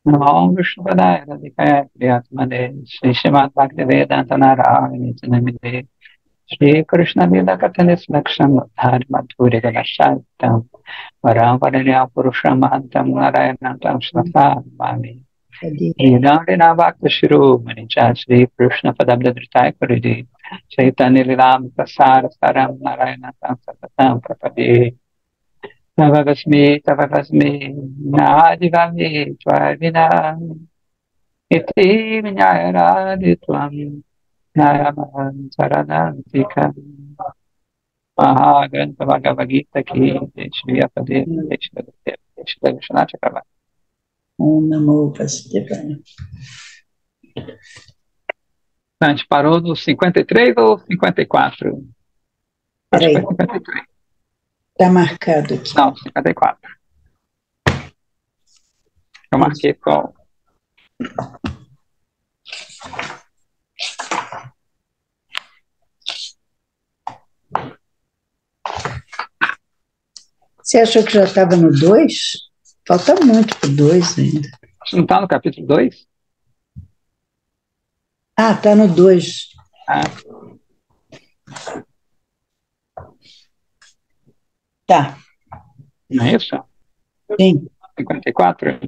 Om Vishnupadaya Radhikaya Priyatmane Shri Srimad Bhaktivedanta Narayana Namide Shri Krishna Lila Katanis Laksham Dhari Madhuri Galashantam Varam Varanya Purushamantam Narayanantam Snasam Mami Nidandina Bhakta Shiru Manicha Shri Krishna Padabdadritai Kuridi Chaitanya Lilam Prasara Saram Narayanantam Satatam Prapade Tavakasmi, Nadivami, Tvavina, Iti Vinayaradi Nayaman Saranantika, Mahaganta Bhagavad Gita ki, Shriya Padeva, Shriya Vishnacha. Om Namo Vasudevaya. A gente parou no 53 ou 54? Peraí. Acho que foi 53. Está marcado aqui. Não, 54. Eu marquei com... Você achou que já estava no 2? Falta muito para o 2 ainda. Não está no capítulo 2? Ah, está no 2. Ah. Tá. Não é isso? Sim. 54?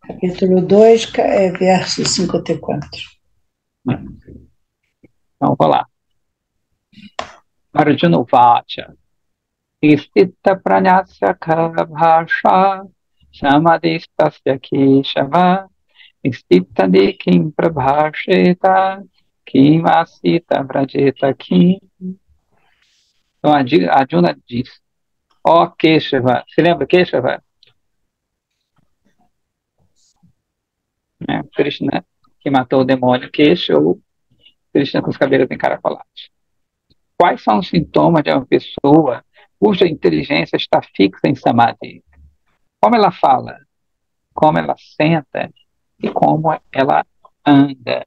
Capítulo 2, verso 54. Então, vou lá. Arjuna Vacha. Istita Pranyasya Bhasha Samadhistasya Keshava Istita Dikim Prabhasheta Kim Asita Vrajeta Kim. Então, Arjuna diz: ó Keshava. Se lembra Keshava? Krishna que matou o demônio Kesha, ou Krishna com os cabelos encaracolados. Quais são os sintomas de uma pessoa cuja inteligência está fixa em Samadhi? Como ela fala, como ela senta e como ela anda.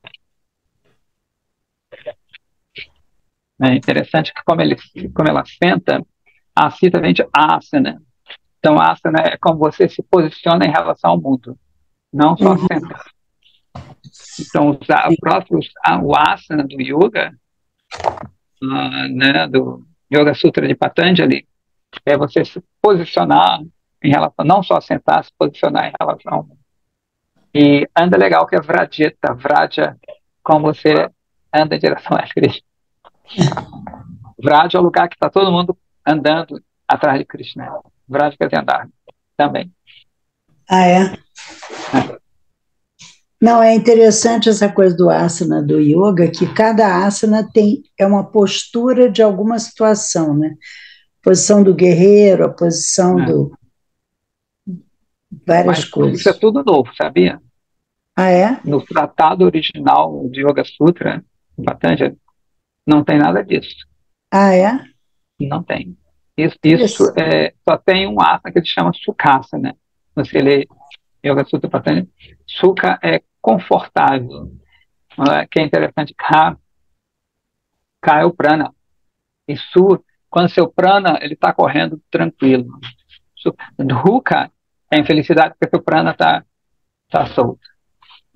É interessante que como ela senta, a cita vem de asana. Então, asana é como você se posiciona em relação ao mundo, não só sentar. Então, o asana do yoga, né, do Yoga Sutra de Patanjali, é você se posicionar em relação, não só sentar, se posicionar em relação ao mundo. E anda legal que é Vrajeta, Vraja, como você anda em direção a Krishna. Vraja é o lugar que está todo mundo andando atrás de Krishna. Vraja quer dizer andar também. Ah, é? Não, é interessante essa coisa do asana, do yoga, que cada asana é uma postura de alguma situação, né? Posição do guerreiro, a posição do... várias Mas coisas. isso é tudo novo, sabia? Ah, é? No tratado original de Yoga Sutra, Patanjali, não tem nada disso. Ah, é? Não tem. Isso só tem um asana que ele chama Sukhasana, né? Você lê Yoga Sutra Patanjali, Sukha é confortável. Que é interessante, Ka é o prana. E quando seu prana ele está correndo tranquilo. Dhuka é infelicidade porque seu prana está solto.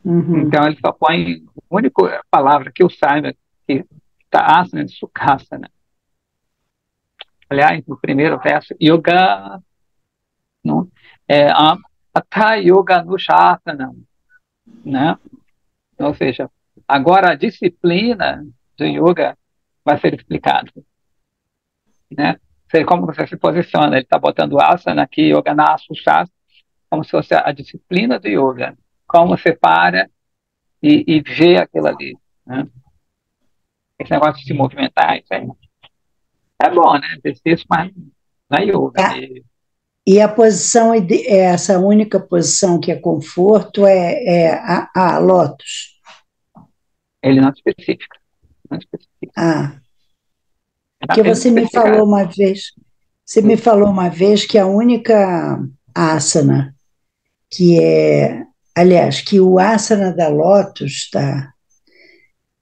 Uhum. Então ele só põe a única palavra que eu saiba que está asana de Sukhasana. Aliás, no primeiro verso, Yoga não, Atha Yoga Anushasana, né? Ou seja, agora a disciplina do yoga vai ser explicada, né? Como você se posiciona, ele está botando asana aqui, yoga na sushasana, como se fosse a disciplina do yoga, como você para e vê aquilo ali, né? Esse negócio de se movimentar, isso aí é bom, né? Exercício, mas não é yoga. E a posição, essa única posição que é conforto é a lótus. Ele não especifica. Não especifica. Ah, porque você me falou uma vez que a única asana aliás, que o asana da lótus, da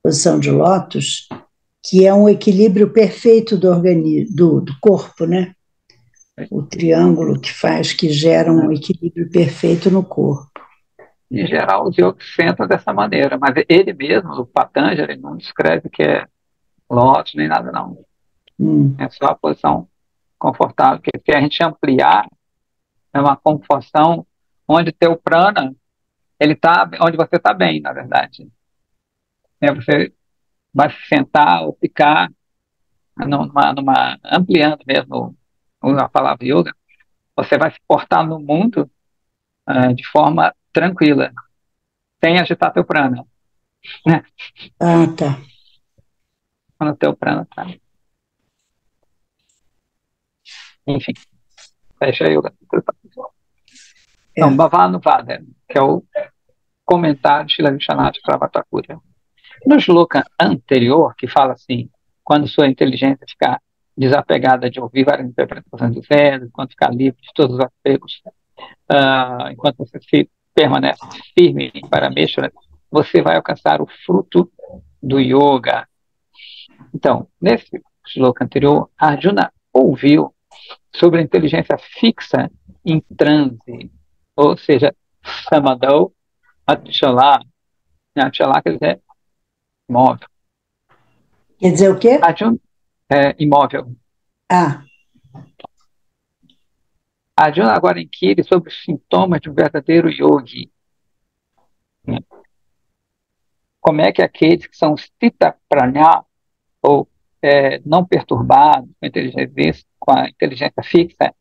posição de lótus, que é um equilíbrio perfeito do organismo, do corpo, né? O triângulo que gera um equilíbrio perfeito no corpo. em geral, os yogis sentam dessa maneira, mas ele mesmo, o Patanjali, não descreve que é lótus nem nada, não. É só a posição confortável, que se a gente ampliar, é uma conforção onde teu prana, ele tá onde você está bem, na verdade. Você vai se sentar ou ficar ampliando mesmo a palavra yoga, você vai se portar no mundo de forma tranquila, sem agitar teu prana, né? Ah, tá. Quando o teu prana tá. Enfim, fecha a yoga. Então, É. Bhavanuvada, que é o comentário de Shila Vishwanath Prabhatakura. No shloka anterior, que fala assim, quando sua inteligência ficar desapegada de ouvir várias interpretações dos Vedas, quando ficar livre de todos os apegos, enquanto você permanece firme para Meshwara, você vai alcançar o fruto do yoga. Então, nesse shloka anterior, Arjuna ouviu sobre a inteligência fixa em transe, ou seja, Samadau Achala. Achala quer dizer imóvel. Quer dizer o quê? Arjuna é imóvel. Ah, Arjuna agora inquire sobre os sintomas de um verdadeiro yogi. Como é que aqueles que são stita pranya, ou não perturbados com a inteligência fixa,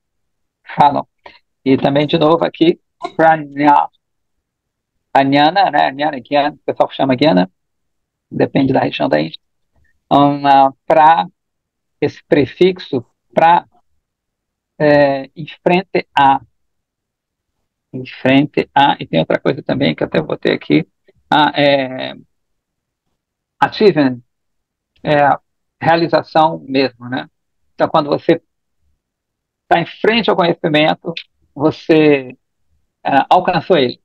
falam. E também, de novo, aqui, pranya. Anyana, né? Anyana, Gyana, o pessoal chama Gyana, depende da região da Índia. Para esse prefixo, para em frente a. Em frente a. E tem outra coisa também que eu até botei aqui. Achievement, a realização mesmo, né? Então, quando você está em frente ao conhecimento, você alcançou ele.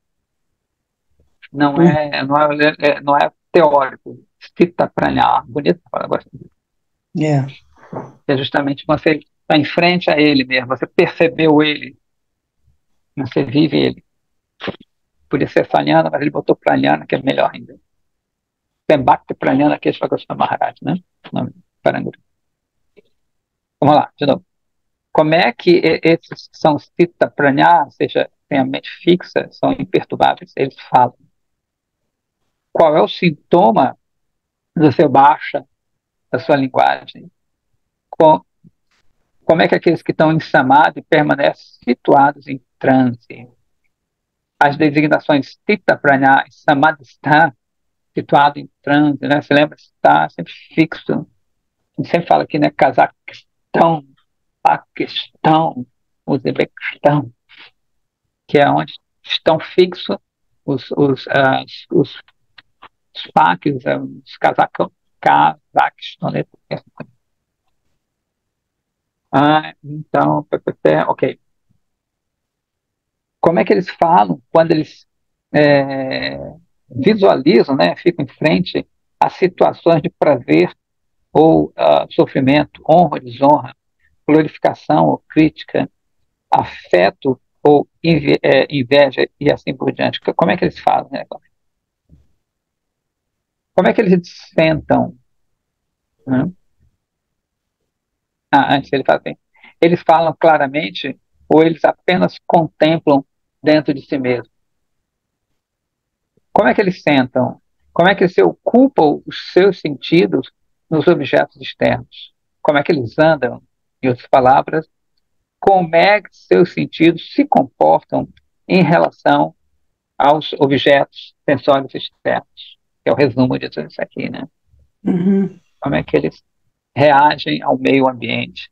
Não é teórico. Stita pranya, bonito, agora. é. É justamente você está em frente a ele mesmo, você percebeu ele, você vive ele. Podia ser Sanyana, mas ele botou Pranyana, que é melhor ainda. Tem Bhakti Pranyana, que é Shvagosva Maharaj, né? Nome, Paranguru. Vamos lá, de novo. Como é que esses que são Stita Pranya, ou seja, têm a mente fixa, são imperturbáveis, eles falam. Qual é o sintoma do seu baixa, da sua linguagem? Como é que aqueles que estão em samadhi permanecem situados em transe? As designações Stita Pranya e Samadhistha, situado em transe, né? Você lembra? Está sempre fixo. A gente sempre fala aqui, né? Cazaquistão, Paquistão, Uzbequistão, que é onde estão fixos os paques, os Cazaquistão, né? Então, ok. Como é que eles falam quando eles visualizam, né, ficam em frente a situações de prazer ou sofrimento, honra ou desonra, glorificação ou crítica, afeto ou inveja e assim por diante? Como é que eles falam, né? Como é que eles sentam? Né? Antes ele fala assim, eles falam claramente ou eles apenas contemplam dentro de si mesmos? Como é que eles sentam? Como é que eles ocupam os seus sentidos nos objetos externos? Como é que eles andam? Em outras palavras, como é que seus sentidos se comportam em relação aos objetos sensórios externos? Que é o resumo de tudo isso aqui, né? Uhum. Como é que eles reagem ao meio ambiente?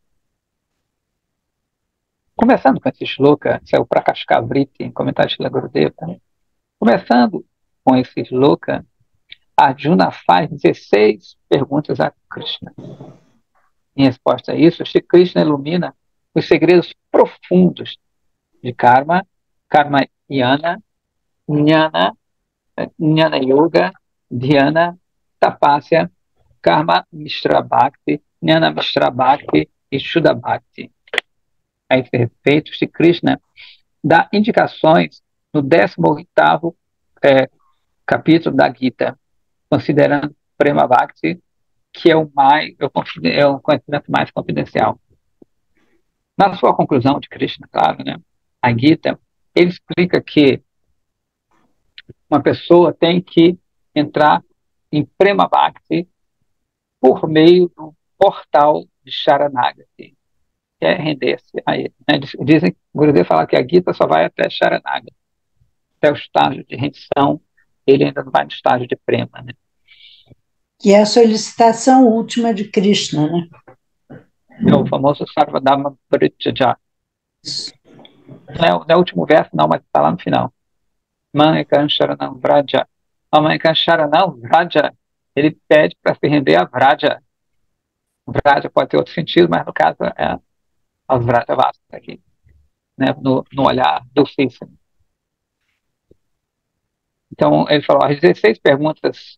Começando com esse shloka, esse é o Prakashkavriti, em comentário de Shila Gurudeva, né? Começando com esse shloka, Arjuna faz 16 perguntas a Krishna. Em resposta a isso, Shri Krishna ilumina os segredos profundos de karma, karma yana, jnana, jnana yoga, dhyana, tapasya, karma mishra bhakti, jnana mishra bhakti e shuddha bhakti. A esse respeito, Shri Krishna dá indicações no 18º capítulo da Gita, considerando Prema Bhakti, que é o conhecimento mais confidencial. Na sua conclusão de Krishna, claro, né, a Gita, ele explica que uma pessoa tem que entrar em Prema Bhakti por meio do portal de Sharanagati, que é render-se a ele. Né? Dizem, o Gurudev fala que a Gita só vai até Sharanagati, até o estágio de rendição, ele ainda não vai no estágio de Prema, né? Que é a solicitação última de Krishna, né? É o famoso Sarvadharma Parityajya. Não é o último verso, não, mas está lá no final. Manekan Sharanam Vraja. A Manekan Sharanam Vraja, ele pede para se render a Vraja. Vraja pode ter outro sentido, mas no caso é a Vraja Vasta aqui, né, no olhar docíssimo. Então, ele falou, as 16 perguntas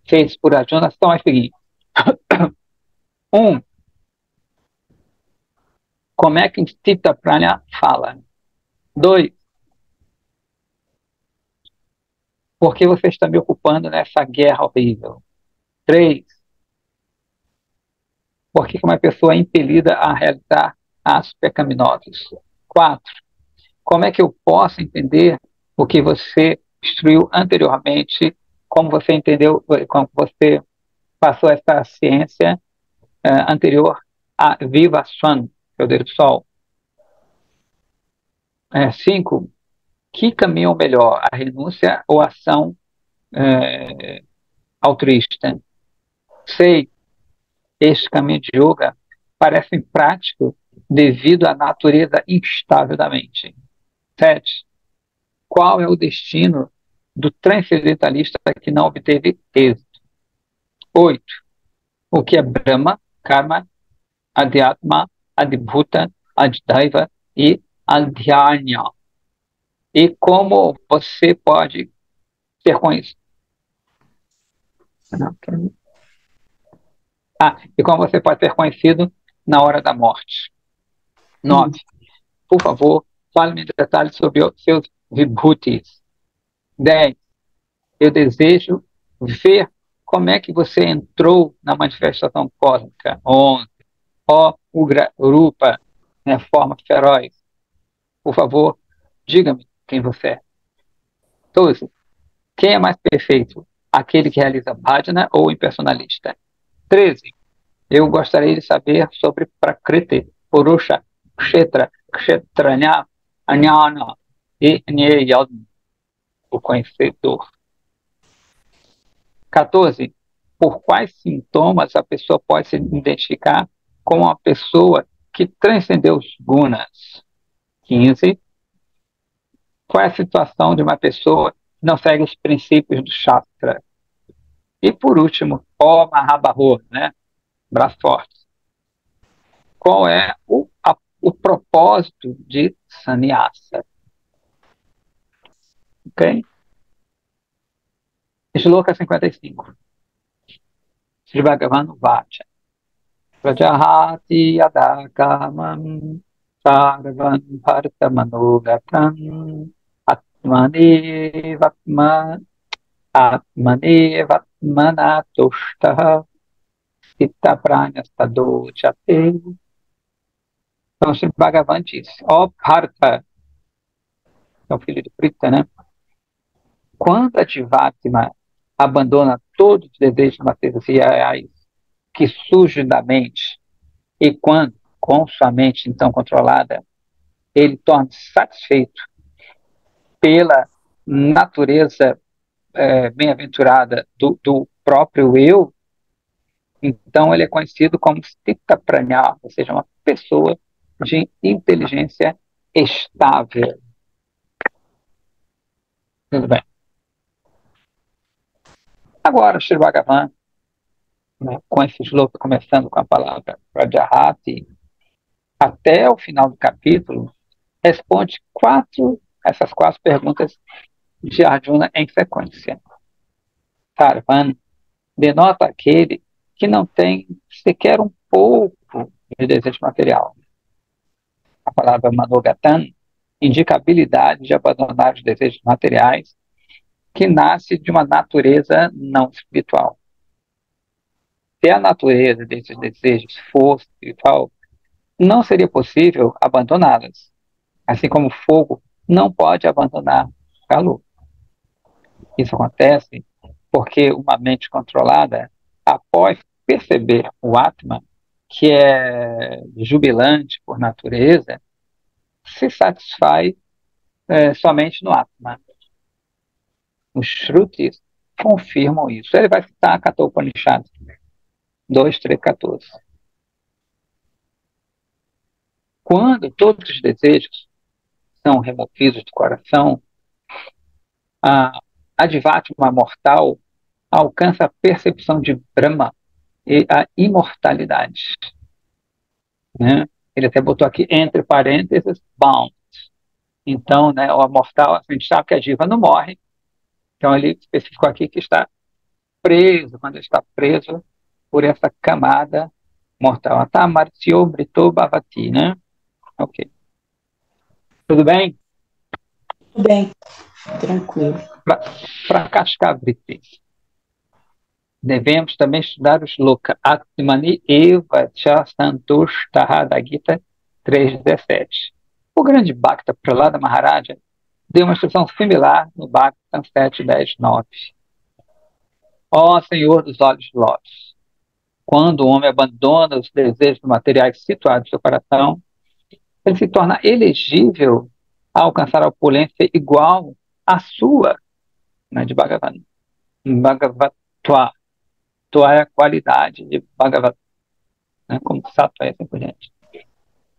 feitas por Arjuna são as seguintes. 1. Como é que Stita Pranya fala? 2. Por que você está me ocupando nessa guerra horrível? 3. Por que uma pessoa é impelida a realizar atos pecaminosos? 4. Como é que eu posso entender o que você instruiu anteriormente, como você entendeu, como você passou essa ciência anterior a Viva Swan, Poder do Sol? 5. Que caminho é o melhor, a renúncia ou a ação altruísta? 6. Este caminho de yoga parece imprático devido à natureza instável da mente. 7. Qual é o destino do transcendentalista que não obteve êxito? 8. O que é Brahma, Karma, Adhyatma, Adibhuta, Adhaiva e Adhyanya? E como você pode ser conhecido? E como você pode ser conhecido na hora da morte? 9. Por favor, fale-me em detalhes sobre os seus vibhutis. 10. Eu desejo ver como é que você entrou na manifestação cósmica. 11. Ó Ugra Rupa, né, forma feroz. Por favor, diga-me quem você é. 12. Quem é mais perfeito? Aquele que realiza bhajana ou o impersonalista? 13. Eu gostaria de saber sobre Prakriti, Purusha, Kshetra, Kshetranya, Anyana e Nyayam, o conhecedor. 14. Por quais sintomas a pessoa pode se identificar como uma pessoa que transcendeu os gunas? 15. Qual é a situação de uma pessoa que não segue os princípios do Shastra? E por último, ó Mahabaho, né? Braço forte. Qual é o propósito de sannyasa? Ok? Shloka 55. Sri Bhagavan Vacha. Prajahati Yadakamam Sarvan Bharta Manogatam Atmane Vatmana Tushtaha Sita Pranyastado Chate. Então, Sri Bhagavan disse, ó Bharta, é o filho de Prita, né? Quando a Jivatma abandona todos os desejos materiais que surgem da mente, e quando, com sua mente então controlada, ele torna-se satisfeito pela natureza bem-aventurada do próprio eu, então ele é conhecido como Stita Pranya, ou seja, uma pessoa de inteligência estável. Tudo bem. Agora, Sri Bhagavan, né, com esse shloka começando com a palavra Prajahati, até o final do capítulo, responde essas quatro perguntas de Arjuna em sequência. Sarvan denota aquele que não tem sequer um pouco de desejo material. A palavra Manogatan indica a habilidade de abandonar os desejos materiais que nasce de uma natureza não espiritual. Se a natureza desses desejos fosse espiritual, não seria possível abandoná-las. Assim como o fogo não pode abandonar o calor. Isso acontece porque uma mente controlada, após perceber o Atman, que é jubilante por natureza, se satisfaz somente no Atman. Os Shrutis confirmam isso. Ele vai citar a Kathopanishad 2.3.14. Quando todos os desejos são removidos do coração, a Adhyatma mortal alcança a percepção de Brahma e a imortalidade. Né? Ele até botou aqui entre parênteses, bound. Então, né, o mortal, a gente sabe que a diva não morre, então ele especificou aqui que está preso, quando ele está preso por essa camada mortal. Atamartyo Brito Bhavati, né? Ok. Tudo bem? Tudo bem, tranquilo. Para cascar vritis, devemos também estudar os loka. Atmani Eva Cha Santushtaha da Gita 3.17. O grande Bhakta Prahlada Maharaja deu uma instrução similar no Bhakta 7.10.9. Ó Senhor dos olhos de lótus, quando o homem abandona os desejos materiais situados no seu coração, ele se torna elegível a alcançar a opulência igual à sua, né, de Bhagavan. Bhagavatva. Tua é a qualidade de Bhagavat, né, como sattva e assim por diante.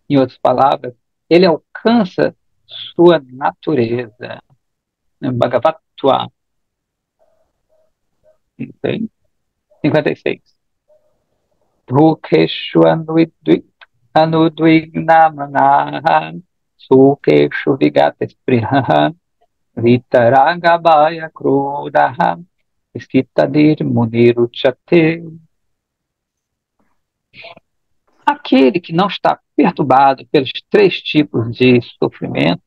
Em outras palavras, ele alcança sua natureza, né, Bhagavatva. Okay? 56. Dhukeshu anudvignamanaha sukeshu vigatespriha vitaragabhaya krudaha stitadir muniruchate. Aquele que não está perturbado pelos três tipos de sofrimento,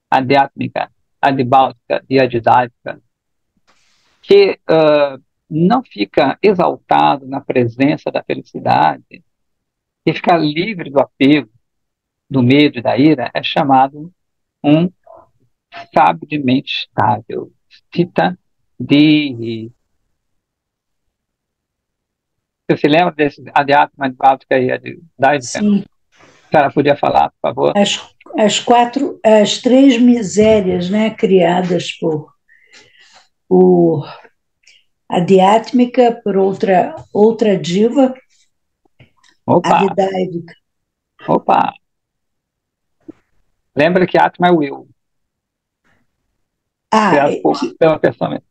adhyatmika, adibáltica e adidática, que não fica exaltado na presença da felicidade e fica livre do apego, do medo e da ira, é chamado um sábio de mente estável. Stita de... Você se lembra desse Adhyatma, Adibáltica e Adidática? Sim. A senhora podia falar, por favor? As três misérias, né, criadas por Adhyatmika, por outra diva, Adidaivika. Opa! Lembra que Atma é o eu. Pela pessoa.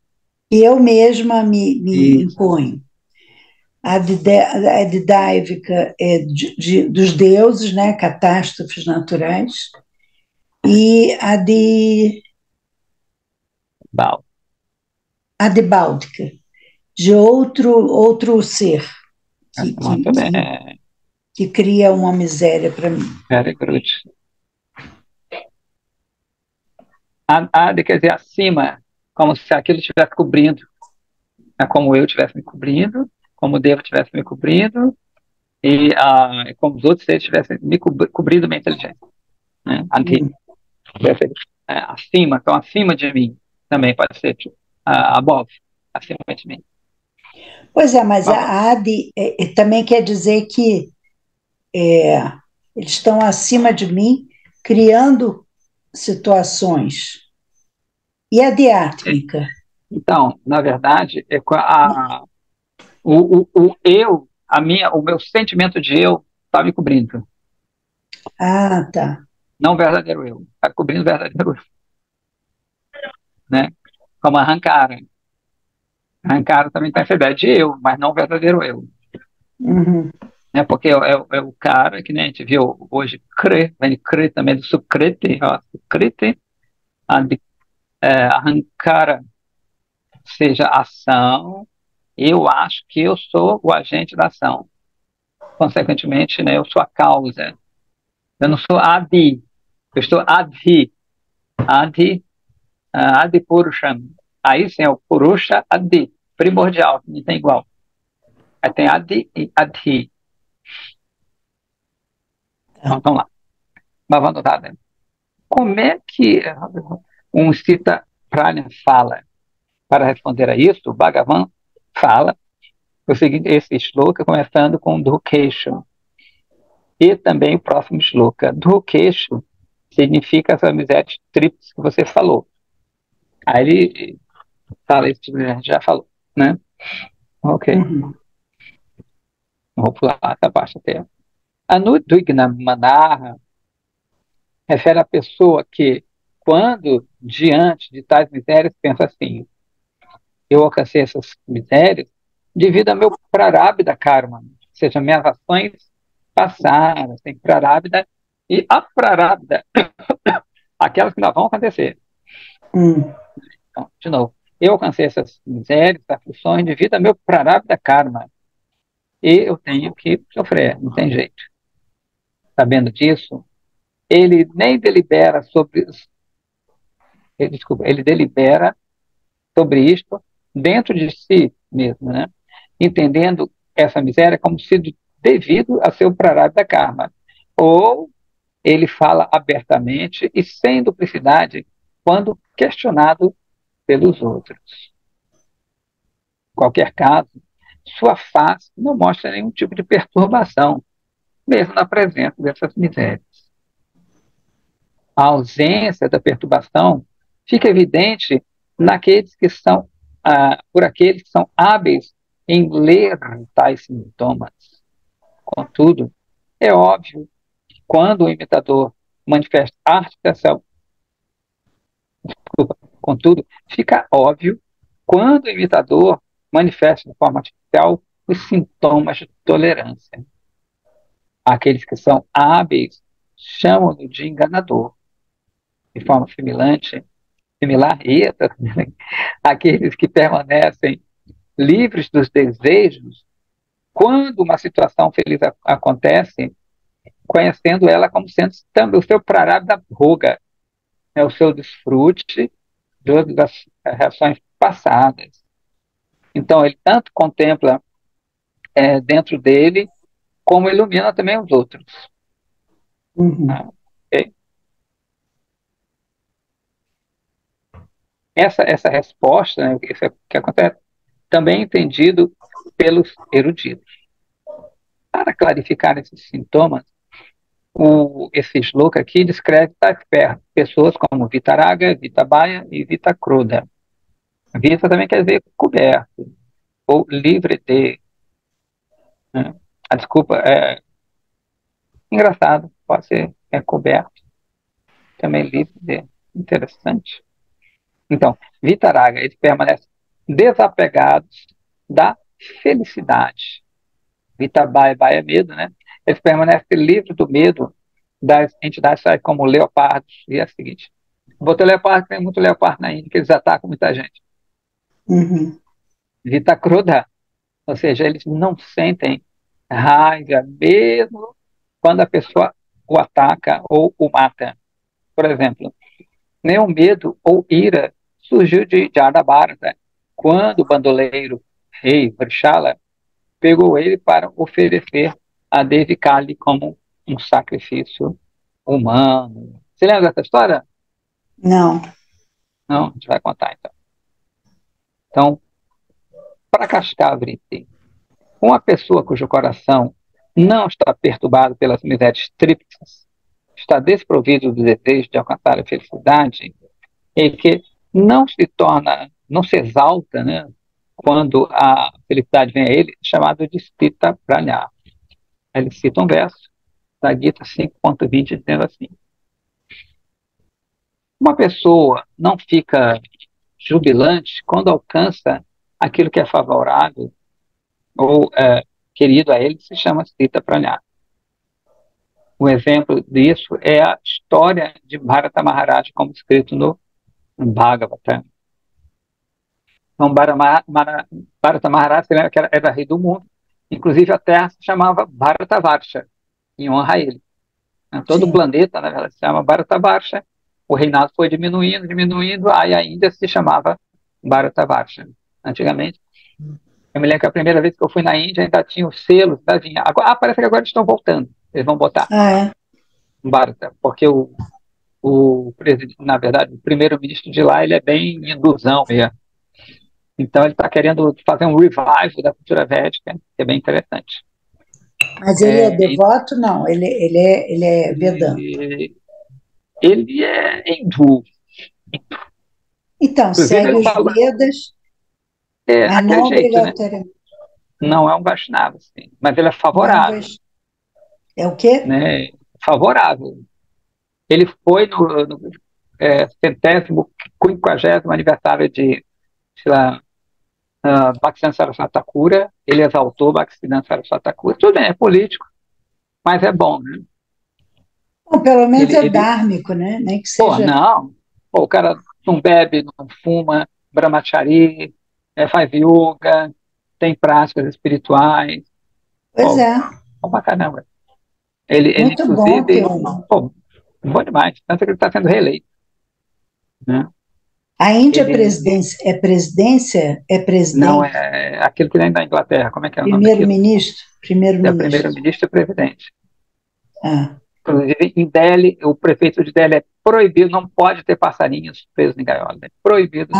E eu mesma me imponho. A Adidaivika é dos deuses, né, catástrofes naturais, e Adibáltica, de outro ser que cria uma miséria para mim. Very good. Adi quer dizer acima, como se aquilo estivesse cobrindo, né, como eu estivesse me cobrindo, como o Devo estivesse me cobrindo, e como os outros seres estivessem me cobrindo minha inteligência. Né? Acima, então acima de mim, também pode ser above, acima de mim. Pois é, mas a Adi também quer dizer que eles estão acima de mim, criando situações. E a Adhyatmika? Então, na verdade, o eu, o meu sentimento de eu está me cobrindo. Ah, tá. Não o verdadeiro eu, está cobrindo o verdadeiro eu. Né? Como a Ahankara. A Ahankara também tem essa ideia de eu, mas não o verdadeiro eu. Uhum. Né? Porque é o cara que, né, a gente viu hoje, vem de Kre também, do Sukriti, Sukriti, Ahankara, seja ação, eu acho que eu sou o agente da ação. Consequentemente, né, eu sou a causa. Eu não sou Adi, eu estou Adi. Adi Purusham. Aí sim é o Purusha Adi, primordial, que não tem igual. Aí tem Adi e Adhi. Então, vamos lá. Bhavanotada. Como é que um Sita Prana fala? Para responder a isso, o Bhagavan fala o seguinte, esse shloka começando com Dhukeshu. E também o próximo shloka. Dhukeshu significa as amizades tríplices que você falou. Aí ele fala isso que a gente já falou, né? Ok. Uhum. Vou pular essa parte até. Anudvigna Manaha refere à pessoa que, quando diante de tais misérias, pensa assim: eu alcancei essas misérias devido ao meu prarabdha karma, ou seja, minhas ações passadas, tem prarabdha e aprarabdha, aquelas que ainda vão acontecer. Uhum. Então, de novo, eu alcancei essas misérias, aflições devido ao meu prarabdha karma, e eu tenho que sofrer, não tem jeito. Sabendo disso, ele nem delibera sobre, desculpa, ele delibera sobre isto dentro de si mesmo, né? Entendendo essa miséria como sendo devido a seu prarabdha karma. Ou ele fala abertamente e sem duplicidade quando questionado pelos outros. Em qualquer caso, sua face não mostra nenhum tipo de perturbação, mesmo na presença dessas misérias. A ausência da perturbação fica evidente naqueles que são, por aqueles que são hábeis em ler tais sintomas. Contudo, é óbvio que quando o imitador manifesta articulação, contudo, fica óbvio quando o imitador manifesta de forma artificial os sintomas de tolerância. Aqueles que são hábeis chamam-no de enganador. De forma similar, aqueles que permanecem livres dos desejos, quando uma situação feliz acontece, conhecendo ela como sendo também o seu prarabdha bhoga, né, o seu desfrute das reações passadas. Então, ele tanto contempla dentro dele, como ilumina também os outros. Uhum. Ah, okay? Essa resposta, né, isso é o que acontece, também é entendido pelos eruditos. Para clarificar esses sintomas, esse shloka aqui descreve tais pessoas como Vitaraga, Vitabaya e Vitakroda. Vita também quer dizer coberto, ou livre de. Né? Desculpa, engraçado, pode ser coberto, também livre de. Interessante. Então, Vitaraga, eles permanecem desapegados da felicidade. Vitabaya, é medo, né? Eles permanecem livres do medo das entidades tais como leopardos, e é a seguinte. Botou leopardo, tem muito leopardo na Índia, que eles atacam muita gente. Uhum. Vitakruda, ou seja, eles não sentem raiva mesmo quando a pessoa o ataca ou o mata. Por exemplo, nenhum medo ou ira surgiu de Jadabharata, quando o bandoleiro rei Vrishala pegou ele para oferecer a Devi Kali como um sacrifício humano. Você lembra dessa história? Não. Não? A gente vai contar então. Então, para Kashkavriti, uma pessoa cujo coração não está perturbado pelas misérias tríplices, está desprovido do desejo de alcançar a felicidade, e que não se torna, não se exalta, né, quando a felicidade vem a ele, chamado de Stita Pranya. Ele cita um verso da Gita 5.20, dizendo assim: uma pessoa não fica jubilante quando alcança aquilo que é favorável ou querido a ele, se chama Sita Pranya. Um exemplo disso é a história de Bharata Maharaj, como escrito no Bhagavata. Então, Bharata Maharaj era rei do mundo, inclusive a terra se chamava Bharatavarsha, em honra a ele. Todo o Sim. planeta, se chama Bharatavarsha. O reinado foi diminuindo, aí a Índia se chamava Bharatavarsha, antigamente. Eu me lembro que a primeira vez que eu fui na Índia ainda tinha os selos da vinha. Agora, parece que agora eles estão voltando. Eles vão botar Ah, é? Bharata, porque o presidente, na verdade, o primeiro-ministro de lá, ele é bem hinduzão mesmo. Então ele está querendo fazer um revival da cultura védica, que é bem interessante. Mas ele é devoto? Não, ele é Vedanta. Ele é hindu. Então, Inclusive, segue ele os fala, Vedas, mas aquele não jeito, né? obrigatoriamente. Não é um Vaishnava, assim, mas ele é Não, favorável, mas é o quê? né? Favorável. Ele foi no centésimo, quinquagésimo aniversário de, sei lá, Bhaktivedanta Saraswati Thakura, ele exaltou Bhaktivedanta Saraswati Thakura. Tudo bem, é político, mas é bom, né? Bom, pelo menos é Ele dármico, né? Nem que pô, seja. não, pô, o cara não bebe, não fuma, brahmachari, faz yoga, tem práticas espirituais, Pois pô, é, bom pra caramba. Ele muito bom ter inclusive, um. pô, bom demais, tanto que ele está sendo reeleito, né? A Índia Ele é presidência, é não presidente, é aquilo que vem da Inglaterra, como é que é o nome daquilo? primeiro-ministro, É o primeiro-ministro. primeiro-ministro e presidente. Ah, Inclusive, em Delhi, o prefeito de Delhi é proibido, não pode ter passarinhos presos em gaiola, é proibido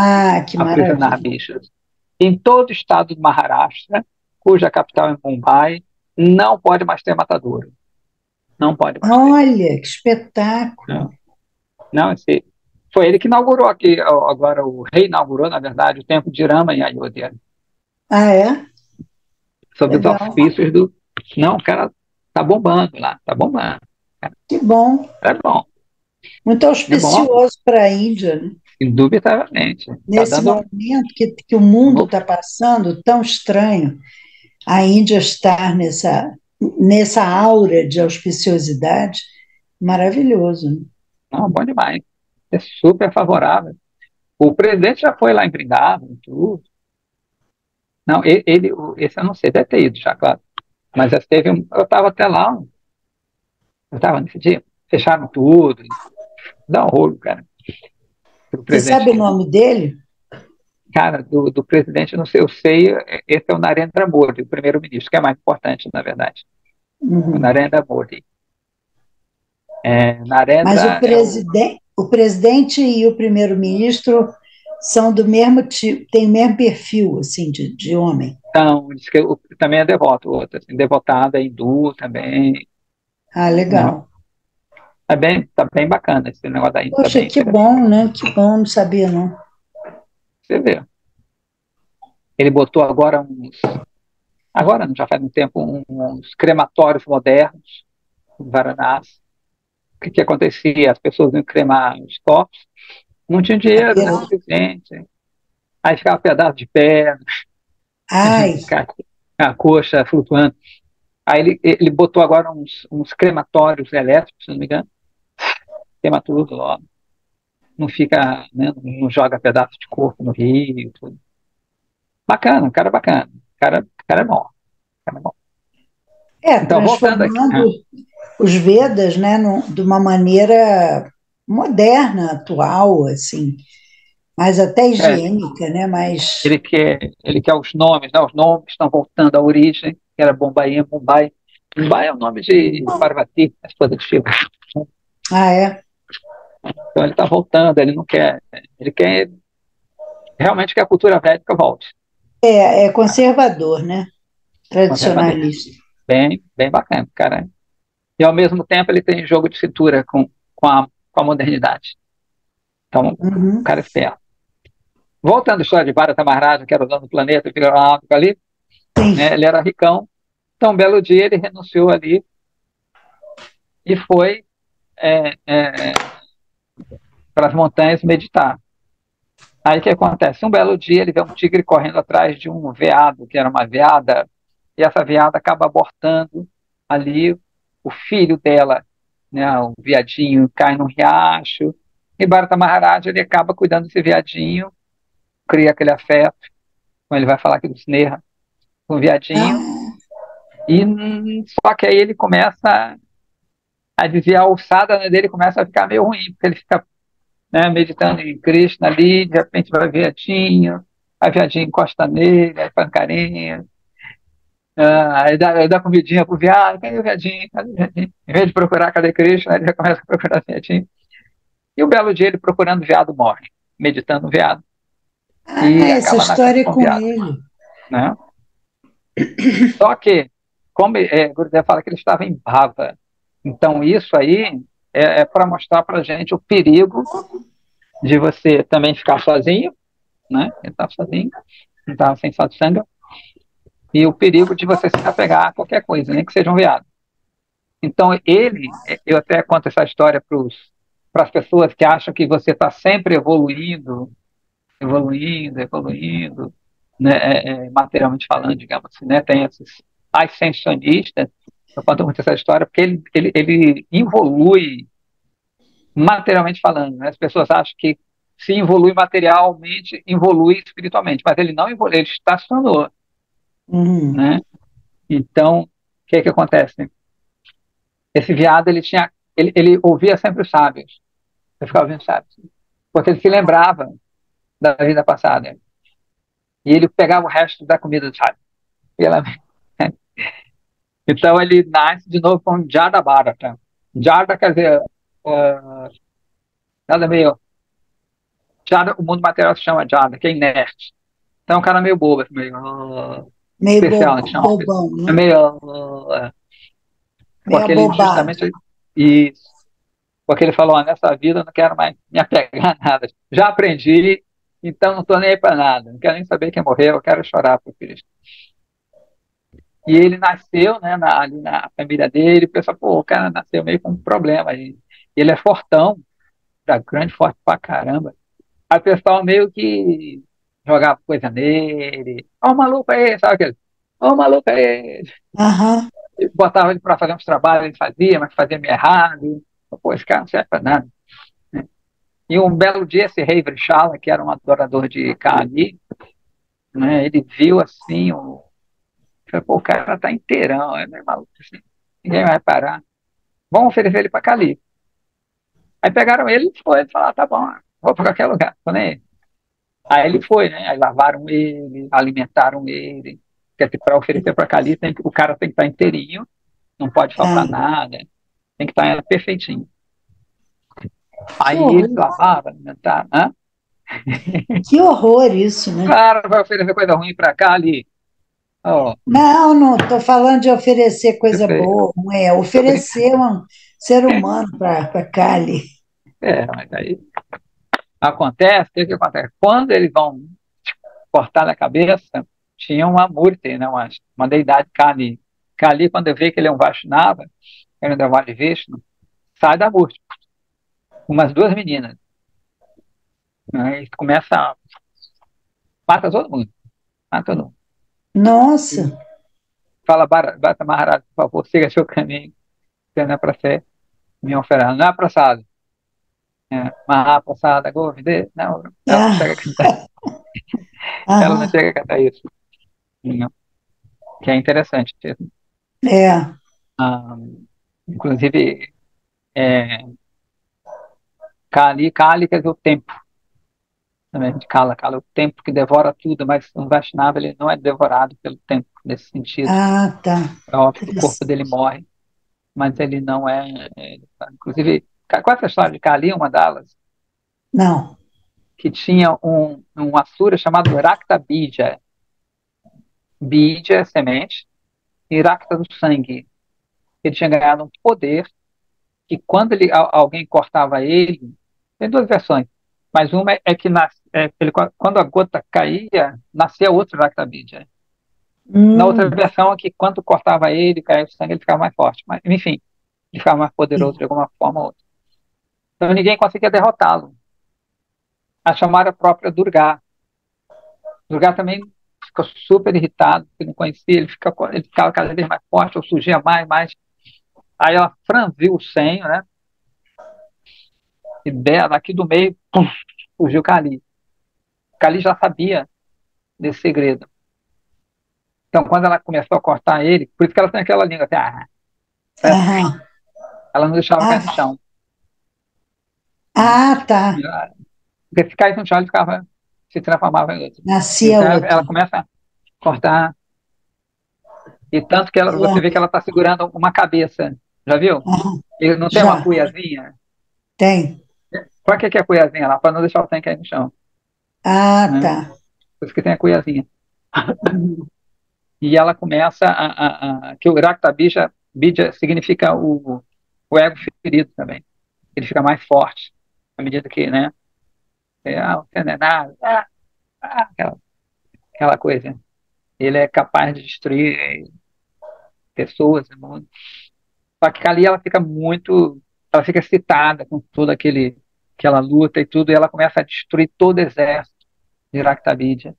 que aprisionar maravilha. bichos. Em todo o estado de Maharashtra, cuja capital é Mumbai, não pode mais ter matadouro. Não pode mais ter. Olha, que espetáculo. Não, não foi ele que inaugurou aqui, agora o rei inaugurou, na verdade, o templo de Rama em Ayodhya, Ah, é? sob os Legal. auspícios do. Não, o cara tá bombando lá, tá bombando. Que bom. É bom, Muito é bom, auspicioso para a Índia, né? indubitavelmente. Tá Nesse dando momento que o um mundo novo. está passando tão estranho, a Índia estar nessa aura de auspiciosidade, maravilhoso, né? Não, bom demais. É super favorável. O presidente já foi lá em Vrindavan, tudo. Não, esse eu não sei, deve ter ido já, claro. Mas já teve eu estava até lá, eu estava nesse dia, fecharam tudo, dá um rolo, cara, o Você presidente sabe o ir. nome dele? Cara, do presidente, eu não sei, eu sei, esse é o Narendra Modi, o primeiro-ministro, que é mais importante, na verdade. O Uhum. Narendra Modi. Mas Narendra é o. o presidente e o primeiro-ministro são do mesmo tipo, têm o mesmo perfil, assim, de homem. Então, diz que também é devoto, outro, assim, devotado, é hindu também, Ah, né? legal. Tá bem bacana esse negócio da Índia, tá Poxa, bem que interessante. bom, né? Que bom, não sabia, não. Você vê. Ele botou agora não, já faz um tempo, uns crematórios modernos em Varanasi. O que acontecia? As pessoas iam cremar os corpos, não tinha dinheiro, né, suficiente. Aí ficava um pedaço de perna, Ai, a coxa flutuando. Aí ele botou agora uns crematórios elétricos, se não me engano, queima tudo logo. Não fica, né, não joga pedaço de corpo no rio, tudo. Bacana, um cara bacana. O cara é bom. O cara é bom. Então, voltando aqui. transformando os Vedas, né, de uma maneira moderna, atual, assim, mas até É, higiênica, né, mas, ele quer os nomes, né? Os nomes estão voltando à origem, que era Bombaim, Mumbai. Mumbai é o nome de Parvati, a esposa de Shiva. é, Então ele está voltando, ele não quer, ele quer realmente que a cultura védica volte. é conservador, né, Conservador. tradicionalista. Bem, bem bacana, cara. E ao mesmo tempo ele tem jogo de cintura com a modernidade. Então, o Uhum, cara é esperto. Voltando à história de Bharata Maharaja, que era o dono do planeta, fica lá ali, né? sim. Ele era ricão. Então, um belo dia ele renunciou ali e foi para as montanhas meditar. Aí o que acontece? Um belo dia ele vê um tigre correndo atrás de um veado, que era uma veada, e essa veada acaba abortando ali o filho dela, né? O viadinho cai no riacho, e Bharata Maharaj ele acaba cuidando desse viadinho, cria aquele afeto, como ele vai falar aqui do Sneha, com o viadinho, Ah, e só que aí ele começa a desviar a alçada, né, dele começa a ficar meio ruim, porque ele fica, né, meditando em Krishna ali, de repente vai viadinho, a viadinha encosta nele, aí faz carinho, aí dá comidinha pro viado, cadê o viadinho, cadê o viadinho? Em vez de procurar cadê Krishna, ele já começa a procurar o viadinho. E um belo dia ele procurando viado morre, meditando o viado, Ah, e essa acaba nascendo história é com o com viado, ele. né? Só que, como Gurudev fala que ele estava em bhava, então isso aí é para mostrar para a gente o perigo de você também ficar sozinho, né? Ele estava sozinho, não estava sem satsanga, e o perigo de você se apegar a qualquer coisa, nem que seja um veado. Então eu até conto essa história para as pessoas que acham que você está sempre evoluindo, evoluindo, né, materialmente falando, digamos assim, né? Tem esses ascensionistas, eu conto muito essa história, porque ele evolui materialmente falando, né? As pessoas acham que se evolui materialmente, evolui espiritualmente, mas ele não evolui, ele estacionou, Uhum. né? Então, o que acontece? Esse viado, ele ouvia sempre os sábios, ele ficava ouvindo os sábios, porque ele se lembrava da vida passada, e ele pegava o resto da comida do sábio. Então ele nasce de novo com Jada Bharata. Jada quer dizer, nada meio. Jada, o mundo material se chama Jada, que é inerte. Então é um cara meio bobo, assim, meio Meio especial, né, que chama. bobão, É né? meio. Meio Porque ele abobado. justamente. Isso. Porque ele falou: nessa vida eu não quero mais me apegar a nada. Já aprendi, então não estou nem aí para nada. Não quero nem saber quem morreu, eu quero chorar por Cristo. E ele nasceu, né, ali na família dele, e pensa, pô, o cara nasceu meio com um problema aí. Ele é fortão, era grande, forte pra caramba. Aí o pessoal meio que jogava coisa nele. Ó, o maluco aí, sabe aquele? Ó, o maluco aí. Aham. E botava ele para fazer uns trabalhos, ele fazia, mas fazia meio errado. Pô, esse cara não serve para nada. E um belo dia, esse rei Vrishala, que era um adorador de Kali, né, ele viu assim, falou, pô, o cara tá inteirão, é meio maluco assim. Ninguém vai parar. Vamos oferecer ele para Kali. Aí pegaram ele e foi. Ele falou, ah, tá bom, vou para qualquer lugar. Tô nem aí. Aí ele foi, né? Aí lavaram ele, alimentaram ele. Porque para oferecer para Cali, o cara tem que estar inteirinho, não pode faltar Ah, nada, tem que estar perfeitinho. que Aí eles horror. lavaram, alimentaram. Hã? Que horror isso, né? Claro, vai oferecer coisa ruim para Cali. Oh, Não, não estou falando de oferecer eu coisa sei, boa, não é tô brincando. oferecer um ser humano para Cali. Mas aí acontece, o que acontece? Quando eles vão cortar na cabeça, tinha uma Murti, né? Uma deidade Kali. Kali, quando vê que ele é um Vaishnava, ele é um Devata de Vishnu, sai da Murti. Umas duas meninas. Né? E começa a mata todo mundo. Mata todo mundo. E Nossa, fala, Bata Maharaj, por favor, siga seu caminho. Você não é para ser me oferando. Não é prasada. Mahaprasada, Govinde. Não, ela não chega a ah, cantar. Ela não aham, chega a cantar isso. Não. Que é interessante. é, Ah, inclusive, é, Kali quer dizer o tempo. Também de Kala é o tempo que devora tudo, mas o Vaishnava ele não é devorado pelo tempo, nesse sentido. ah, tá, É óbvio que o corpo dele interessante. morre, mas ele não inclusive, qual é a história de Kali? Uma delas, Não, que tinha um Asura chamado Rakta Bija. Bija é semente, e Rakta do sangue. Ele tinha ganhado um poder que quando alguém cortava ele, tem duas versões, mas uma que quando a gota caía, nascia outro Rakta Bija. Na outra hum, versão é que quando cortava ele, caía o sangue, ele ficava mais forte. Mas, enfim, ele ficava mais poderoso de alguma forma ou outra. Então ninguém conseguia derrotá-lo. A chamaram a própria Durga. Durga também ficou super irritado, porque não conhecia, ele ficava cada vez mais forte, ou surgia mais. Aí ela franziu o senho, né? E daqui do meio, pum, surgiu Kali. Kali já sabia desse segredo. Então, quando ela começou a cortar ele, por isso que ela tem aquela língua, assim, aham, ela não deixava cair no ah, chão. Ah, tá. Porque se caísse no chão, ele se transformava em outro. Nascia Então outra. ela começa a cortar, e tanto que você vê que Ela- ela está segurando uma cabeça. Já viu? Aham, E não tem uma já, cuiazinha? tem. Para que é a cuiazinha lá? Para não deixar o trem cair no chão. Ah, Né? tá. Por isso que tem a cuiazinha. E ela começa que o Iraktabija Bija significa o ego ferido também. Ele fica mais forte à medida que, né? Você não é nada, aquela coisa. Ele é capaz de destruir pessoas, mundo. Só que ali ela fica excitada com toda aquela luta e tudo, e ela começa a destruir todo o exército de Iraktabija.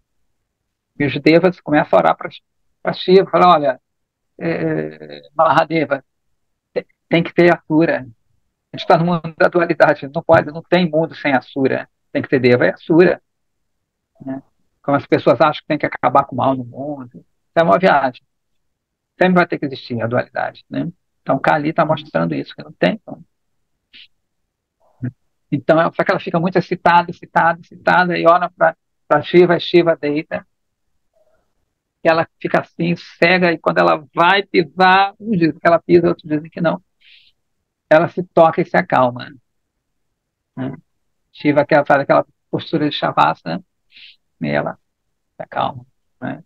E os devas começam a orar para Shiva, falam, olha, Mahadeva, tem que ter Asura. A gente está no mundo da dualidade, não pode, não tem mundo sem Asura. Tem que ter Deva e Asura. Né? Como as pessoas acham que tem que acabar com o mal no mundo. Isso é uma viagem. Sempre vai ter que existir a dualidade. Né? Então, Kali está mostrando isso, que não tem. Então, só que ela fica muito excitada, excitada, excitada, e olha para Shiva, e Shiva deita, e ela fica assim, cega, e quando ela vai pisar, uns dizem que ela pisa, outros dizem que não, ela se toca e se acalma. Né? Shiva faz aquela postura de Shavasana, e ela se acalma. Né?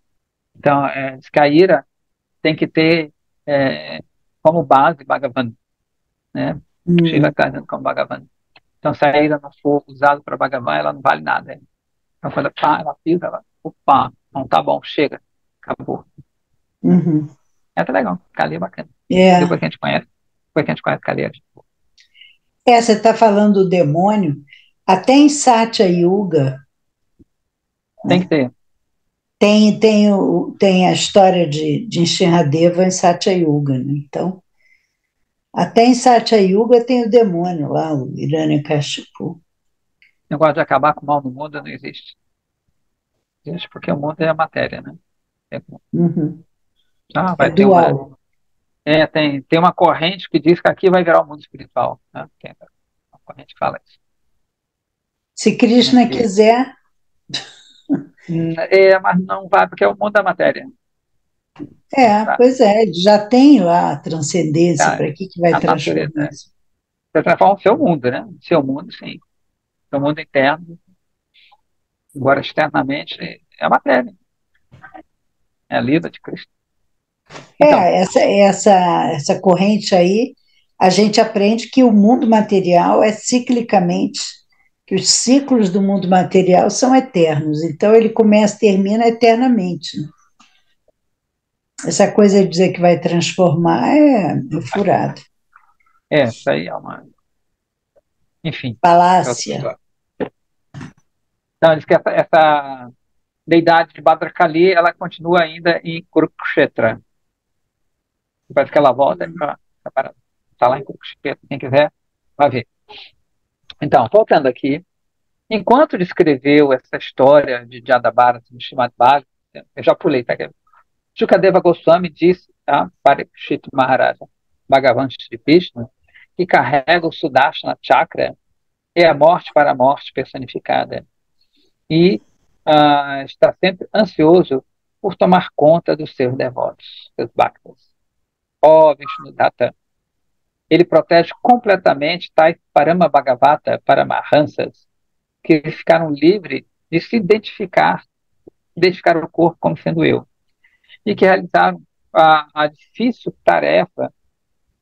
Então, diz que a ira tem que ter como base Bhagavan, né? Shiva Hum, está dizendo como Bhagavan. Então, se a ira não for usada para Bhagavan, ela não vale nada. Então, quando ela pisa, ela, opa, não tá bom, chega, acabou. uhum. É até legal, Kali é bacana. É. Depois que a gente conhece Kali, Você está falando do demônio, até em Satya Yuga, tem que né? ter. Tem a história de Nrsimhadeva em Satya Yuga, né? Então, até em Satya Yuga tem o demônio lá, o Hiranyakashipu. O negócio de acabar com o mal no mundo não existe. Existe porque o mundo é a matéria, né? É, Uhum. É vai ter dual. tem uma corrente que diz que aqui vai virar o mundo espiritual. Né? Tem uma corrente que fala isso. Se Né? Krishna quiser, Mas não vai, porque é o mundo da matéria. Tá? pois é, ele já tem lá a transcendência, A, para que vai a natureza. transformar isso? Você transforma o seu mundo, né? O seu mundo, sim. Seu mundo interno, agora externamente, é a matéria. É a lida de Cristo. Então, Essa corrente aí, a gente aprende que o mundo material é ciclicamente, que os ciclos do mundo material são eternos, então ele começa e termina eternamente, né? Essa coisa de dizer que vai transformar é furado. isso aí é uma. Enfim, é outra Falácia. história. Então, diz que essa deidade de Bhadrakali, ela continua ainda em Kurukshetra. Depois que ela volta para parada. Está lá em Kurukshetra, quem quiser, vai ver. Então, voltando aqui, enquanto descreveu essa história de Jadabharata, de Srimad Bhagavatam, eu já pulei, tá? Shukadeva Goswami disse a Parikshit Maharaja Bhagavan Shri Krishna que carrega o Sudarshana Chakra é a morte para a morte personificada e está sempre ansioso por tomar conta dos seus devotos, seus bhaktas. Ó Vishnudata, ele protege completamente tais Parama Bhagavata Paramahansas que ficaram livres de se identificar o corpo como sendo eu, e que realizaram a difícil tarefa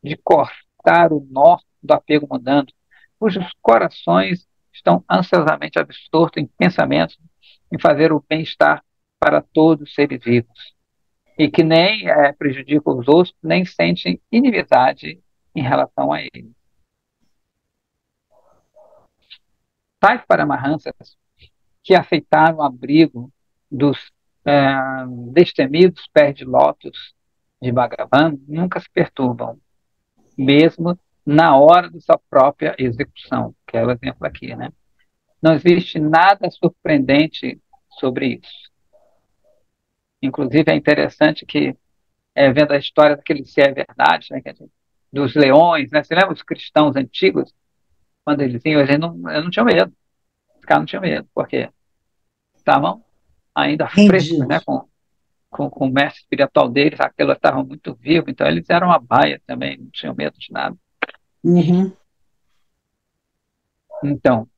de cortar o nó do apego mundano, cujos corações estão ansiosamente absortos em pensamentos em fazer o bem-estar para todos os seres vivos, e que nem prejudicam os outros, nem sentem inimizade em relação a eles. Tais paramahansas que aceitaram o abrigo dos é, destemidos pés de lótus de Bhagavan nunca se perturbam, mesmo na hora de sua própria execução, que é o exemplo aqui, né? Não existe nada surpreendente sobre isso. Inclusive, é interessante que, vendo a história daquele Se é Verdade, né, dos leões, né? Você lembra os cristãos antigos? quando eles iam, eles não tinham medo. Os caras não tinham medo, porque estavam ainda frescos, né, Rendidos. com o mestre espiritual deles, aquilo estava muito vivo, então eles eram a baia também, não tinham medo de nada. Uhum. Então,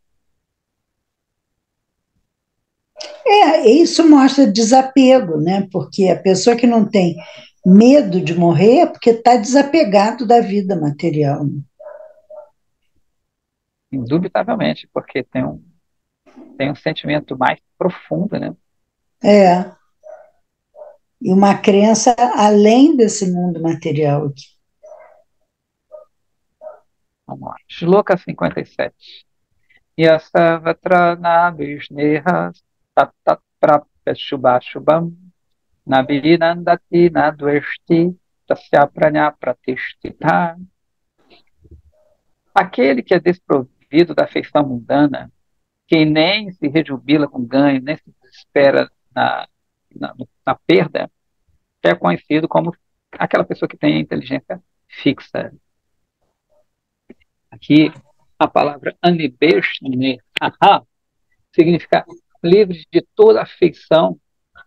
Isso mostra desapego, né? Porque a pessoa que não tem medo de morrer é porque está desapegado da vida material. indubitavelmente, porque tem um sentimento mais profundo, né? É, e uma crença além desse mundo material aqui. Vamos lá. Shloka 57. Yasavatrana Vishneha Tatat Prapya Shubham Nabhinandati Nadveshti Tasya Pranya Pratishtita. Aquele que é desprovido da afeição mundana, que nem se rejubila com ganho, nem se desespera na, na perda, é conhecido como aquela pessoa que tem a inteligência fixa. Aqui, a palavra anibeshne, significa livre de toda afeição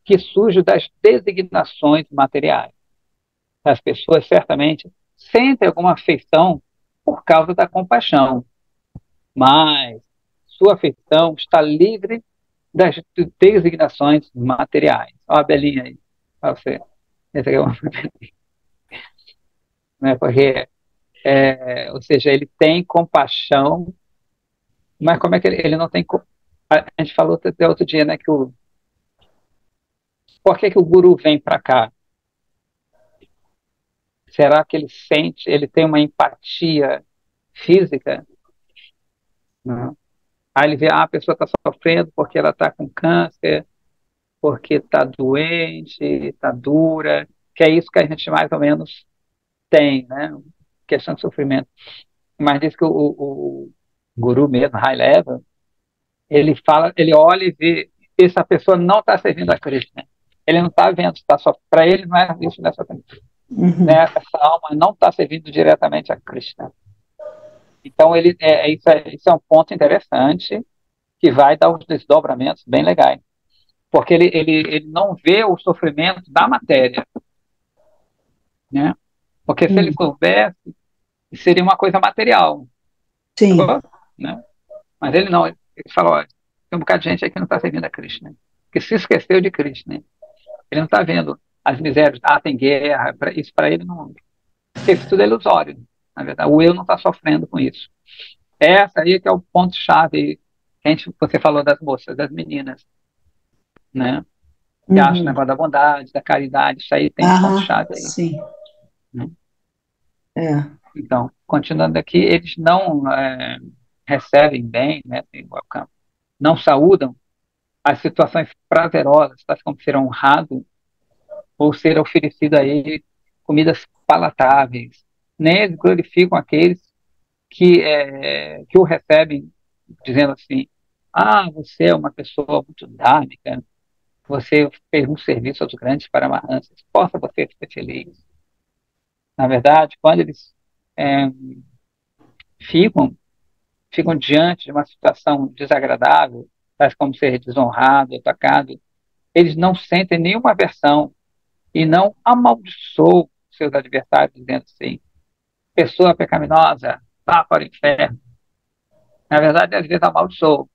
que surge das designações materiais. As pessoas certamente sentem alguma afeição por causa da compaixão, mas sua afeição está livre das designações materiais. Olha a belinha aí, para você. Esse aqui é uma, né, porque, ou seja, ele tem compaixão, mas como é que ele não tem. A gente falou até outro dia, né, por que o guru vem para cá? Será que ele sente, ele tem uma empatia física? Não. Aí ele vê, a pessoa está sofrendo porque ela está com câncer, porque está doente, está dura, que é isso que a gente mais ou menos tem, né? Questão de sofrimento. Mas diz que o guru mesmo, high level, ele fala, ele olha e vê, essa pessoa não está servindo a Krishna. Ele não está vendo, está só para ele não é isso nessa, Uhum. né? Essa alma não está servindo diretamente a Krishna. Então ele isso é um ponto interessante que vai dar uns desdobramentos bem legais, porque ele não vê o sofrimento da matéria, né? Porque se ele Uhum. soubesse, seria uma coisa material, Sim. sacou? Né? Mas ele não, ele fala, olha, tem um bocado de gente aí que não está servindo a Krishna, que se esqueceu de Krishna. Ele não está vendo as misérias, tem guerra, isso para ele não, isso tudo é ilusório, na verdade. O eu não está sofrendo com isso. Essa aí que é o ponto-chave que você falou das moças, das meninas, né? Que acham o Uhum. negócio da bondade, da caridade, isso aí tem um Aham, ponto-chave aí, sim. né? É. Então, continuando aqui, eles não recebem bem, né? Assim, não saúdam as situações prazerosas, tais como ser honrado ou ser oferecido a ele comidas palatáveis. Nem eles glorificam aqueles que o recebem dizendo assim, você é uma pessoa muito dármica, você fez um serviço aos grandes para Paramahansas, possa você ser feliz. Na verdade, quando eles é, ficam, ficam diante de uma situação desagradável, tais como ser desonrado, atacado, eles não sentem nenhuma aversão e não amaldiçoam seus adversários, dizendo assim, pessoa pecaminosa, vá para o inferno. Na verdade, às vezes amaldiçoam,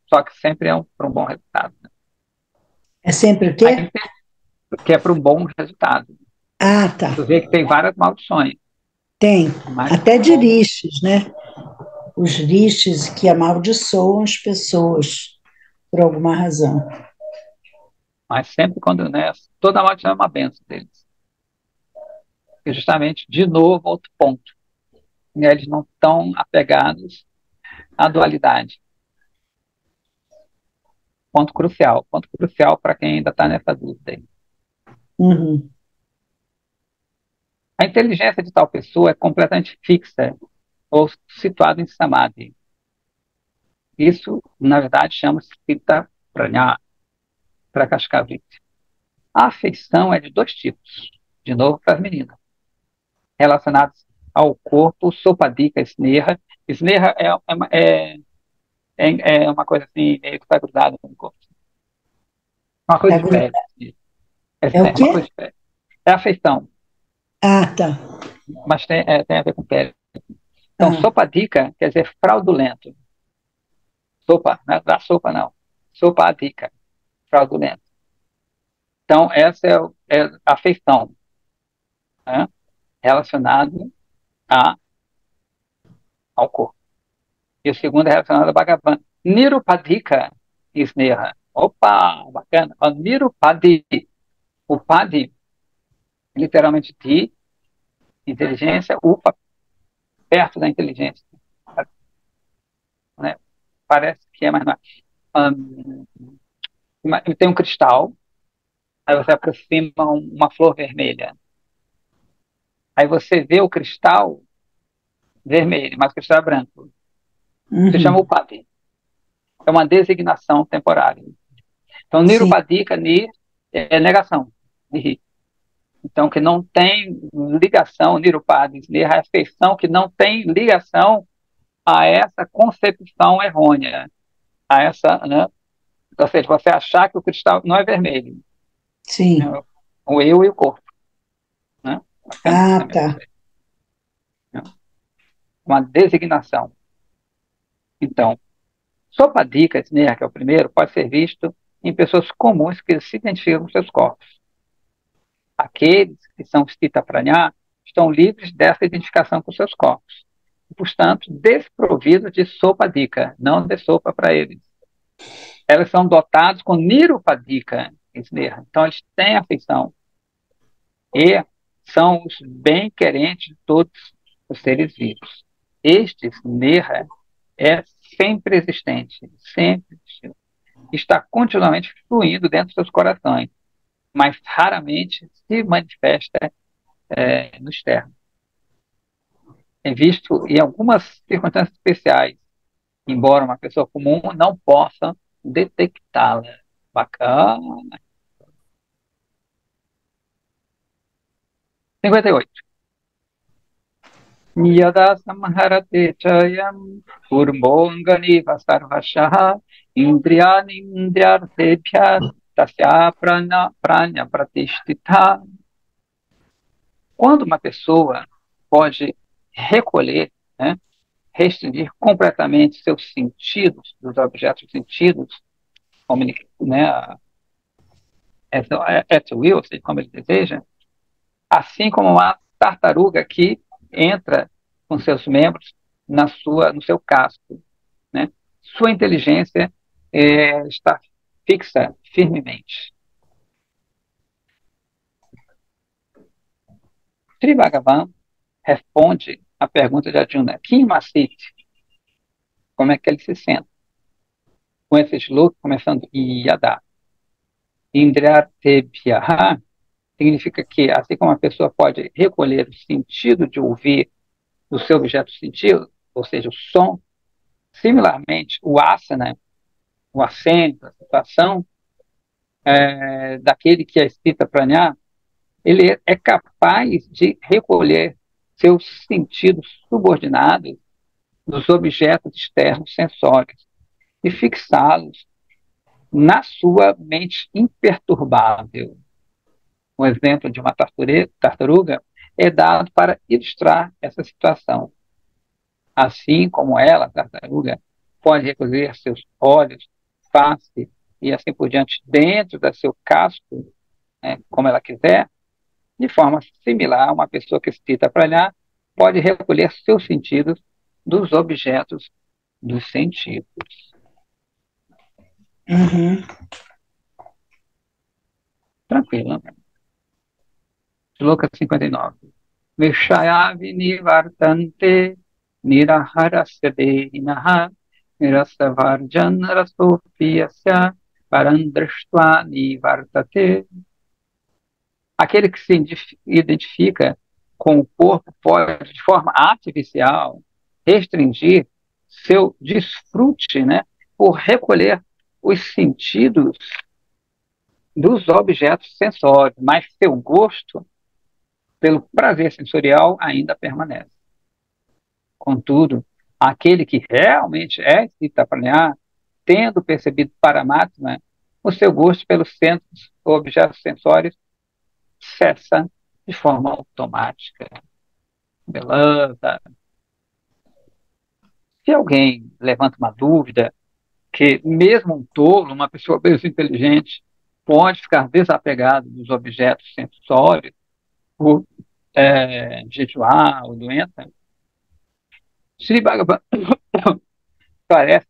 só que sempre é para um bom resultado. Né? É sempre o Aí, quê? que é para um bom resultado. Ah, tá. Tu vê que tem várias maldições, Tem. mas Até de como, rixes, né? Os rixes que amaldiçoam as pessoas por alguma razão. mas sempre quando, né, toda maldição é uma benção deles. E justamente, de novo, outro ponto, né, eles não estão apegados à dualidade. Ponto crucial para quem ainda está nessa dúvida aí. Uhum. A inteligência de tal pessoa é completamente fixa ou situada em samadhi. Isso, na verdade, chama-se Citta Prajna, Prakashkavritti. A afeição é de dois tipos, de novo para as meninas, relacionados ao corpo, Sopadika Sneha, Sneha é uma coisa assim, meio que está grudada no corpo. Uma coisa Tá de pele. É, É o é uma quê? coisa de pele. É afeição, Ah, tá. mas tem a ver com pele. Então, Ah, sopadika quer dizer fraudulento. Sopa, não é da sopa, não. Sopadika, fraudulento. Então, essa é a afeição, né, relacionada a, ao corpo. E o segundo é relacionado a Bhagavan. Nirupadika Sneha. Opa, bacana. O Nirupadi. O Padi, literalmente de inteligência, upa, perto da inteligência. Né? Parece que é, mas não é. Um, tem um cristal, aí você aproxima uma flor vermelha. Aí você vê o cristal vermelho, mas o cristal é branco. Você chama o uhum. Padi. É uma designação temporária. Então, Sim, Nirupadika, Nir, é negação de rir. Então, que não tem ligação, Nirupadis, Nir, é a afeição que não tem ligação a essa concepção errônea, a essa, né? Ou seja, você achar que o cristal não é vermelho, né? sim. O eu e o corpo, né? Bacana isso Ah, também, tá. gostei. Né? Uma designação. Então, sopadicas, né, que é o primeiro, pode ser visto em pessoas comuns que se identificam com seus corpos. Aqueles que são stita pranya estão livres dessa identificação com seus corpos, e, portanto, desprovidos de sopadika, não de sopa para eles. Elas são dotadas com nirupadika, então eles têm afeição e são os bem-querentes de todos os seres vivos. Este Sneha é sempre existente, sempre existiu. Está continuamente fluindo dentro dos seus corações, mas raramente se manifesta no externo. É visto em algumas circunstâncias especiais, embora uma pessoa comum não possa detectá-la. Bacana. 58. Yada samharate chayam kurmongani vasarvashaha indriyani indriyartebhya tasya pranya pratishtita. Quando uma pessoa pode recolher, né, restringir completamente seus sentidos, dos objetos sentidos, como ele, né, at will, ou seja, como ele deseja, assim como uma tartaruga que entra com seus membros no seu casco, né? Sua inteligência está fixa firmemente. Sri Bhagavan responde à pergunta de Arjuna, Kim Masit, como é que ele se sente? Com esse shloka começando Yada. Indriyatebhyaha significa que, assim como a pessoa pode recolher o sentido de ouvir do seu objeto sentido, ou seja, o som, similarmente, o asana, o assento, a situação daquele que é escrita pranhar, ele é capaz de recolher seus sentidos subordinados dos objetos externos sensórios e fixá-los na sua mente imperturbável. Um exemplo de uma tartaruga é dado para ilustrar essa situação. Assim como ela, a tartaruga, pode recolher seus olhos, face e assim por diante dentro do seu casco, né, como ela quiser, de forma similar, uma pessoa que excita para olhar pode recolher seus sentidos dos objetos dos sentidos. Uhum. Tranquilo, né? Shloka 59. Vishaya vinivartante niraharasya dehinaha nirasavarjan rasopiyasya parandrashva nivartate. Aquele que se identifica com o corpo pode, de forma artificial, restringir seu desfrute, né, por recolher os sentidos dos objetos sensórios, mas seu gosto pelo prazer sensorial ainda permanece. Contudo, aquele que realmente é Stita Prajna, tendo percebido Paramatma, o seu gosto pelos centros ou objetos sensórios cessa de forma automática. Beleza. Se alguém levanta uma dúvida, que mesmo um tolo, uma pessoa bem inteligente, pode ficar desapegado dos objetos sensórios, por jejuar ou doença, Sri Bhagavan esclarece,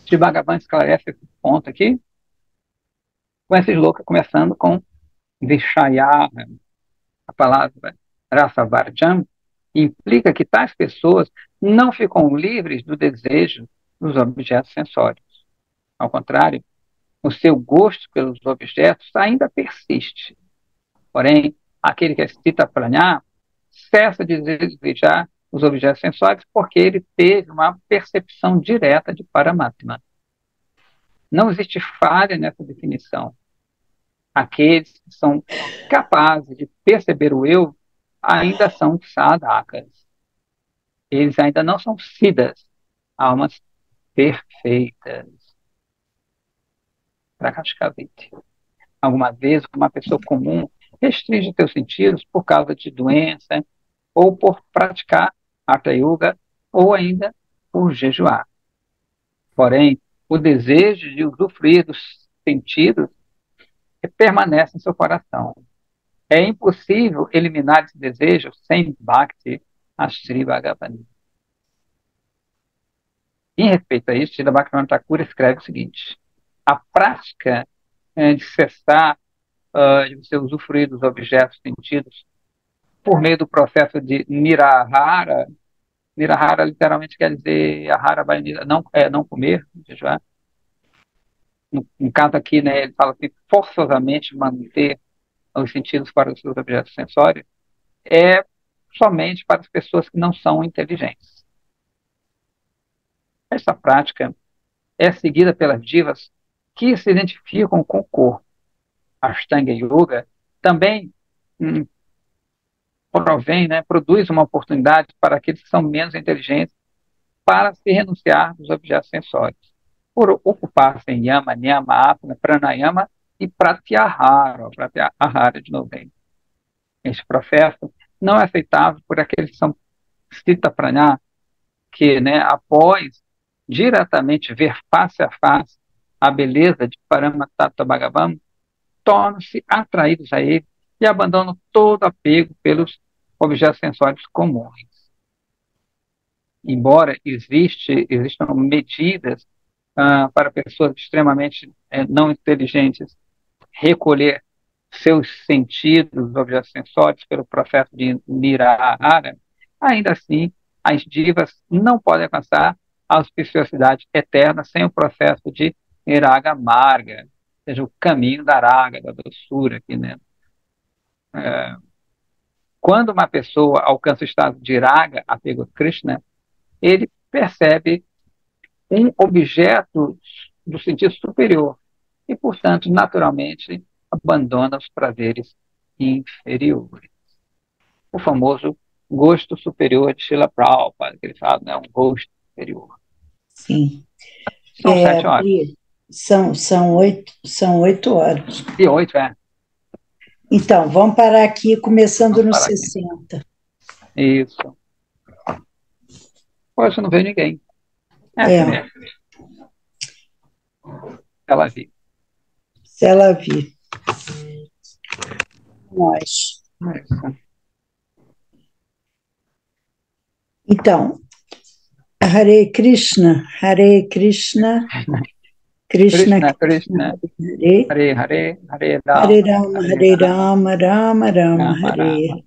Sri Bhagavan esclarece esse ponto aqui, com esse sloka começando com Vishaya, a palavra Rasa Varjam, implica que tais pessoas não ficam livres do desejo dos objetos sensórios. Ao contrário, o seu gosto pelos objetos ainda persiste. Porém, aquele que é Stita Prajna cessa de desejar os objetos sensórios porque ele teve uma percepção direta de Paramatma. Não existe falha nessa definição. Aqueles que são capazes de perceber o eu ainda são sadhakas. Eles ainda não são siddhas, almas perfeitas. Prakashkaviti. Alguma vez, uma pessoa comum restringe seus sentidos por causa de doença, ou por praticar Hatha Yoga, ou ainda por jejuar. Porém, o desejo de usufruir dos sentidos permanece em seu coração. É impossível eliminar esse desejo sem Bhakti a Sri Bhagavan. Em respeito a isso, Srila Bhaktivinoda Thakur escreve o seguinte: a prática de cessar de você usufruir dos objetos sentidos por meio do processo de nirahara. Nirahara literalmente quer dizer ahara bainira, não comer, jejuar. No caso aqui, né, ele fala assim, forçosamente manter os sentidos fora dos seus objetos sensórios, é somente para as pessoas que não são inteligentes. Essa prática é seguida pelas divas que se identificam com o corpo. A Ashtanga Yoga também produz uma oportunidade para aqueles que são menos inteligentes para se renunciar dos objetos sensórios, por ocupar-se em Yama, Niyama, Asana, Pranayama e Pratyahara de novo. Este processo não é aceitável por aqueles que são Stita Prajna, que, após diretamente ver face a face a beleza de Paramattva Bhagavan, tornam-se atraídos a ele e abandonam todo apego pelos objetos sensórios comuns. Embora existam medidas para pessoas extremamente não inteligentes recolher seus sentidos, objetos sensórios, pelo processo de nirahara, ainda assim, as divas não podem alcançar a auspiciosidade eterna sem o processo de niraga marga, ou seja, o caminho da raga, da doçura. Aqui, né? Quando uma pessoa alcança o estado de raga, apego a Krishna, ele percebe um objeto do sentido superior e, portanto, naturalmente, abandona os prazeres inferiores. O famoso gosto superior de Srila Prabhupada, que ele fala, um gosto superior. Sim. São 7 horas. São 8 horas. E 8, Então, vamos parar aqui, começando no 60. Isso. Hoje eu não vejo ninguém. Ela vi. Se ela vir. Nós. Então, Hare Krishna, Krishna, Krishna, Hare Hare Hare, Hare Rama, Rama Rama, Hare